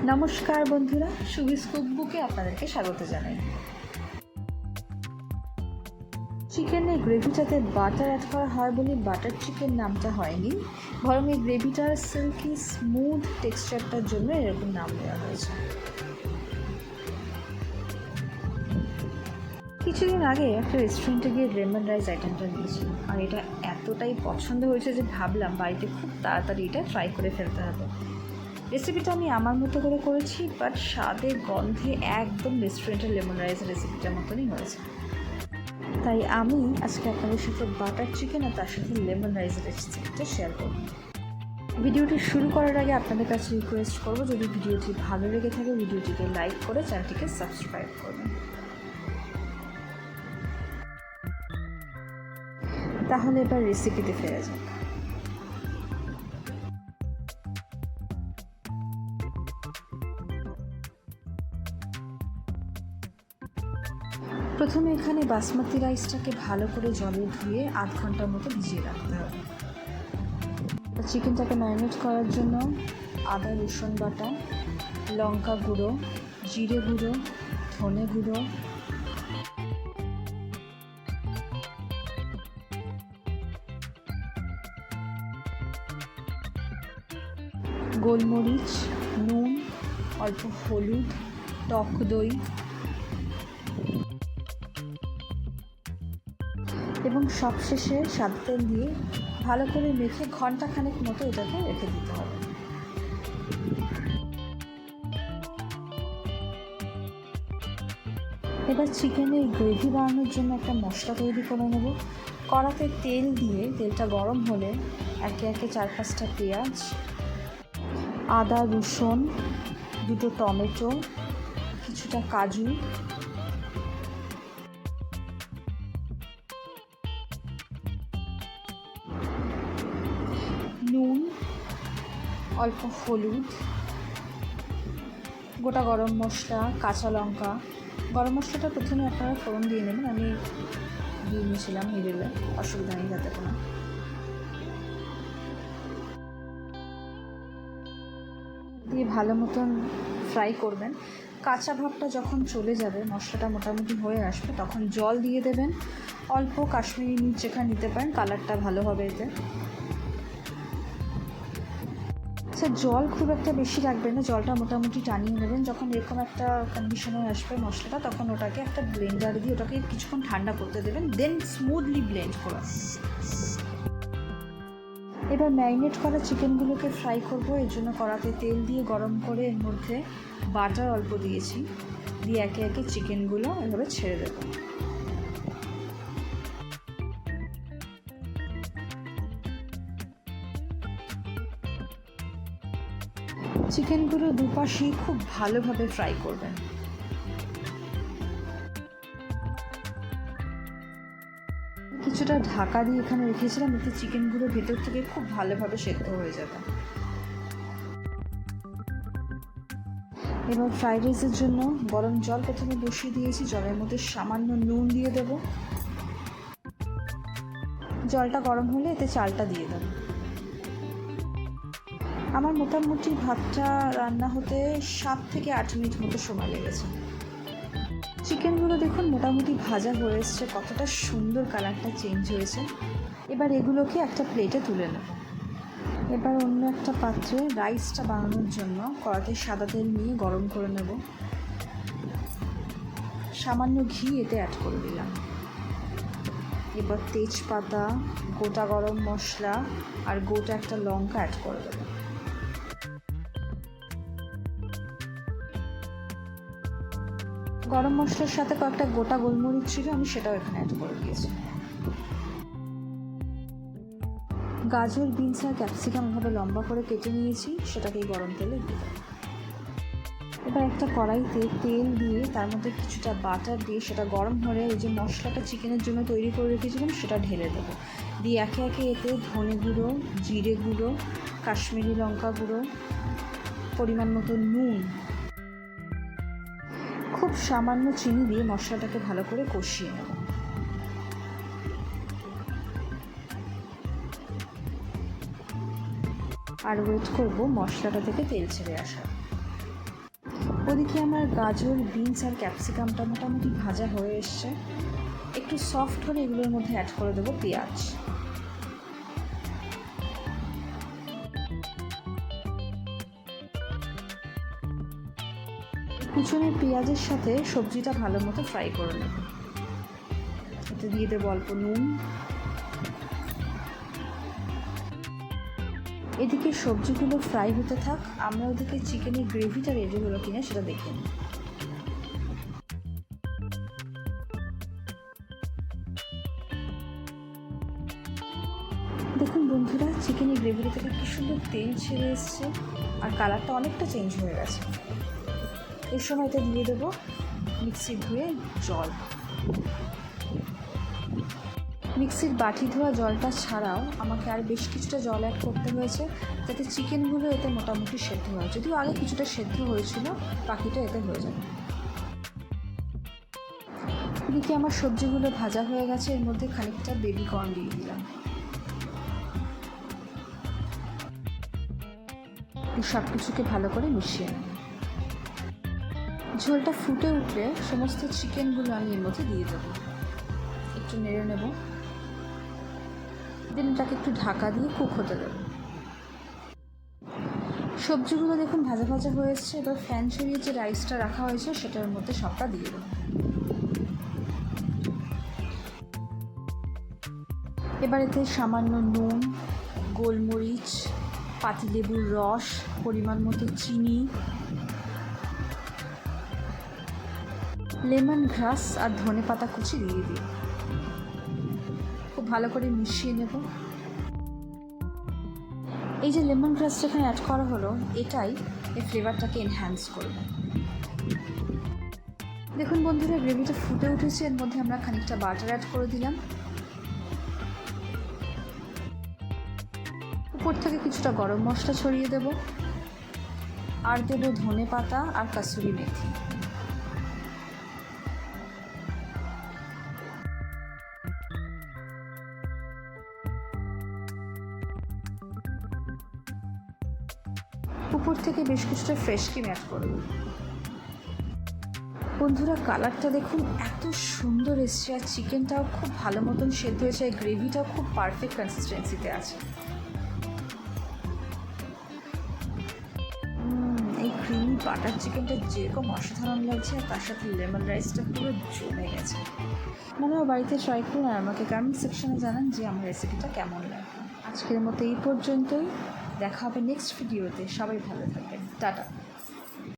নমস্কার বন্ধুরা, সুবিস কুকবুকে আপনাদেরকে স্বাগত জানাই। চিকেনে গ্রেভিটাতে বাটার অ্যাড করা হয় বলে বাটার চিকেন নামটা হয়নি, বরং এই গ্রেভিটার সিল্কি স্মুথ টেক্সচারটার জন্য এরকম নাম দেওয়া হয়েছে। কিছুদিন আগে একটা রেস্টুরেন্টে গিয়ে লেমন রাইস আইটেমটা নিয়েছি, আর এটা এতটাই পছন্দ হয়েছে যে ভাবলাম বাড়িতে খুব তাড়াতাড়ি এটা ট্রাই করে ফেলতে হবে। রেসিপিটা আমি আমার মতো করে করেছি, বাট স্বাদে গন্ধে একদম রেস্টুরেন্টের লেমন রাইসের রেসিপিটার মতনই হয়েছে। তাই আমি আজকে আপনাদের সাথে বাটার চিকেন আর তার সাথে লেমন রাইসের রেসিপিটা শেয়ার করব। ভিডিওটি শুরু করার আগে আপনাদের কাছে রিকোয়েস্ট করবো, যদি ভিডিওটি ভালো লেগে থাকে ভিডিওটিকে লাইক করে চ্যানেলটিকে সাবস্ক্রাইব করবেন। তাহলে এবার রেসিপিতে ফেরা যাক। প্রথমে এখানে বাসমতি রাইসটাকে ভালো করে জলে ধুয়ে আধ ঘন্টার মতো ভিজিয়ে রাখতে হবে। চিকেনটাকে ম্যারিনেট করার জন্য আদা রসুন বাটা, লঙ্কা গুঁড়ো, জিরে গুঁড়ো, ধনে গুঁড়ো, গোলমরিচ, নুন, অল্প হলুদ, টক দই এবং সবশেষে সাদা তেল দিয়ে ভালো করে মেখে ঘন্টাখানেক মতো এটাকে রেখে দিতে হবে। এবার চিকেনের গ্রেভি বানানোর জন্য একটা মশলা তৈরি করে নেব। কড়াতে তেল দিয়ে তেলটা গরম হলে একে একে 4-5টা পেঁয়াজ, আদা রসুন, 2টো টমেটো, কিছুটা কাজু, নুন, অল্প হলুদ, গোটা গরম মশলা, কাঁচা লঙ্কা। গরম মশলাটা প্রথমে আপনারা ফোড়ন দিয়ে নেবেন, আমি দিয়ে নিয়েছিলাম মিডিলে, অসুবিধা নেই যাতে কোনো। দিয়ে ভালো মতন ফ্রাই করবেন। কাঁচা ভাবটা যখন চলে যাবে, মশলাটা মোটামুটি হয়ে আসবে, তখন জল দিয়ে দেবেন। অল্প কাশ্মীরি মির্চ যেখানে নিতে পারেন, কালারটা ভালো হবে এতে। জল খুব একটা বেশি রাখবেন না, জলটা মোটামুটি টানিয়ে নেবেন। যখন এরকম একটা কন্ডিশনে আসবে মশলাটা, তখন ওটাকে একটা ব্লেন্ডার দিয়ে ওটাকে কিছুক্ষণ ঠান্ডা করতে দেবেন, দেন স্মুথলি ব্লেন্ড করুন। এবার ম্যারিনেট করা চিকেনগুলোকে ফ্রাই করবো। এর জন্য কড়াতে তেল দিয়ে গরম করে এর মধ্যে বাটার অল্প দিয়েছি, দিয়ে একে একে চিকেনগুলো এভাবে ছেড়ে দেবো। চিকেনগুলো দুপাশেই খুব ভালোভাবে ফ্রাই করবেন। কিছুটা ঢাকা দিয়ে এখানে রেখেছিলাম, এতে চিকেনগুলো ভেতর থেকে খুব ভালোভাবে সেদ্ধ হয়ে যাবে। এবার ফ্রাইড রাইসের জন্য গরম জল প্রথমে বসিয়ে দিয়েছি, জলের মধ্যে সামান্য নুন দিয়ে দেব। জলটা গরম হলে এতে চালটা দিয়ে দেব। আমার মোটামুটি ভাতটা রান্না হতে 7 থেকে 8 মিনিট মতো সময় লেগেছে। চিকেনগুলো দেখুন মোটামুটি ভাজা হয়ে এসছে, কতটা সুন্দর কালারটা চেঞ্জ হয়েছে। এবার এগুলোকে একটা প্লেটে তুলে নেব। এবার অন্য একটা পাত্রে রাইসটা বানানোর জন্য কড়াতে সাদা তেল নিয়ে গরম করে নেব। সামান্য ঘি এতে অ্যাড করে দিলাম। এবার তেজপাতা, গোটা গরম মশলা আর গোটা একটা লঙ্কা অ্যাড করে দেবো। গরম মশলার সাথে কয়েকটা গোটা গোলমরিচ ছিল, আমি সেটাও এখানে অ্যাড করে দিয়েছি। গাজর, বিনস আর ক্যাপসিকাম এভাবে লম্বা করে কেটে নিয়েছি, সেটাকে গরম তেলে দিয়ে দেবো। এবার একটা কড়াইতে তেল দিয়ে তার মধ্যে কিছুটা বাটার দিয়ে সেটা গরম হলে ওই যে মশলাটা চিকেনের জন্য তৈরি করে রেখেছিলাম সেটা ঢেলে দেবো। দিয়ে একে একে এতে ধনে গুঁড়ো, জিরে গুঁড়ো, কাশ্মীরি লঙ্কা গুঁড়ো, পরিমাণ মতো নুন, খুব সামান্য চিনি দিয়ে মশলাটাকে ভালো করে কষিয়ে নেব। আর ওয়েট করব মশলাটা থেকে তেল ছেড়ে আসা। ওদিকে আমার গাজর, বিনস আর ক্যাপসিকামটা মোটামুটি ভাজা হয়ে এসছে। একটু সফট হলে এগুলোর মধ্যে অ্যাড করে দেবো পেঁয়াজ। কুচনো পেঁয়াজের সাথে সবজিটা ভালো মতো ফ্রাই করে নেব। এতে দিয়ে দেবো অল্প নুন। এদিকে সবজিগুলো ফ্রাই হতে থাক, আমরা ওদিকে চিকেনের গ্রেভিটা রেডি হলো কিনা সেটা দেখে নিই। দেখুন বন্ধুরা, চিকেনের গ্রেভিটা থেকে কি সুন্দর তেল ছেড়ে এসছে আর কালারটা অনেকটা চেঞ্জ হয়ে গেছে। এর সময় এটা দিয়ে দেবো মিক্সি ধুয়ে জল। মিক্সির বাটি ধোয়া জলটা ছাড়াও আমাকে আর বেশ কিছুটা জল অ্যাড করতে হয়েছে, যাতে চিকেনগুলো এতে মোটামুটি সেদ্ধ হয়। যদিও আগে কিছুটা সেদ্ধ হয়েছিল, বাকিটা এতে হয়ে যাবে। এদিকে আমার সবজিগুলো ভাজা হয়ে গেছে, এর মধ্যে খানিকটা বেবি কর্ন দিয়ে দিলাম। সব কিছুকে ভালো করে মিশিয়ে নেব। ঝোলটা ফুটে উঠলে সমস্ত চিকেনগুলো আমি এর মধ্যে দিয়ে দেবো। একটু নেড়ে নেব, দেন এটাকে একটু ঢাকা দিয়ে কুক হতে দেবো। সবজিগুলো দেখুন ভাজা ভাজা হয়ে এসছে। এবার ফ্যান সরিয়ে যে রাইসটা রাখা হয়েছে সেটার মধ্যে সবটা দিয়ে দেবো। এবার এতে সামান্য নুন, গোলমরিচ, পাতিলেবুর রস, পরিমাণ মতো চিনি, লেমন গ্রাস আর ধনে পাতা কুচি দিয়ে দিই। খুব ভালো করে মিশিয়ে নেব। এই যে লেমন গ্রাস যেখানে অ্যাড করা হলো, এটাই এই ফ্লেভারটাকে এনহ্যান্স করবে। দেখুন বন্ধুরা, গ্রেভিটা ফুটে উঠেছে, এর মধ্যে আমরা খানিকটা বাটার অ্যাড করে দিলাম। উপর থেকে কিছুটা গরম মশলা ছড়িয়ে দেব আর দেব ধনে পাতা আর কাসুরি মেথি। উপর থেকে বেশ কিছুটা ফ্রেশ ক্রিম অ্যাড করব। বন্ধুরা, কালারটা দেখুন এত সুন্দর এসছে, আর চিকেনটাও খুব ভালো মতন সেদ্ধ হয়েছে, আর গ্রেভিটাও খুব পারফেক্ট কনসিস্টেন্সিতে আছে। এই ক্রিমি বাটার চিকেনটা যেরকম অসাধারণ লাগছে, আর তার সাথে লেমন রাইসটা পুরো জমে গেছে। আপনারাও বাড়িতে ট্রাই করুন আর আমাকে কমেন্ট সেকশনে জানান যে আমার রেসিপিটা কেমন লাগে। আজকের মতো এই পর্যন্তই, দেখা হবে নেক্সট ভিডিওতে। সবাই ভালো থাকবেন, টাটা।